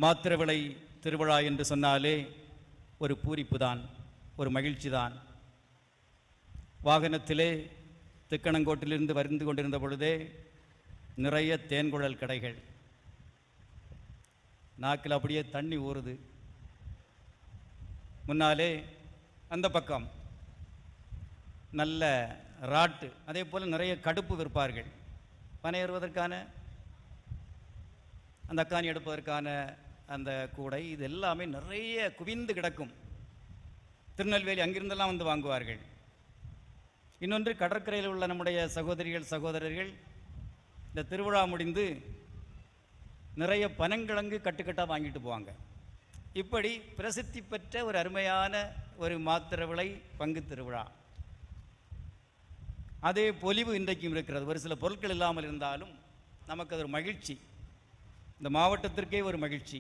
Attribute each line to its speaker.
Speaker 1: மாத்திரவிளை திருவிழா என்று சொன்னாலே ஒரு பூரிப்பு தான், ஒரு மகிழ்ச்சி தான். வாகனத்திலே திக்கணங்கோட்டிலிருந்து வந்து கொண்டிருந்த பொழுதே நிறைய தேன்குழல் கடைகள், நாக்கில் அப்படியே தண்ணி ஊறுது. முன்னாலே அந்த பக்கம் நல்ல ராட்டு, அதே போல் நிறைய கடுப்பு விற்பார்கள். பனையேறுவதற்கான அந்த அக்கானி எடுப்பதற்கான அந்த கூடை, இது எல்லாமே நிறைய குவிந்து கிடக்கும். திருநெல்வேலி அங்கிருந்தெல்லாம் வந்து வாங்குவார்கள். இன்னொன்று, கடற்கரையில் உள்ள நம்முடைய சகோதரிகள் சகோதரர்கள் இந்த திருவிழா முடிந்து நிறைய பனங்கிழங்கு கட்டுக்கட்டாக வாங்கிட்டு போவாங்க. இப்படி பிரசித்தி பெற்ற ஒரு அருமையான ஒரு மாத்திரவிளை பங்கு திருவிழா. அதே பொலிவு இன்றைக்கும் இருக்கிறது. ஒரு சில பொருட்கள் இல்லாமல் இருந்தாலும் நமக்கு அது ஒரு மகிழ்ச்சி, இந்த மாவட்டத்திற்கே ஒரு மகிழ்ச்சி.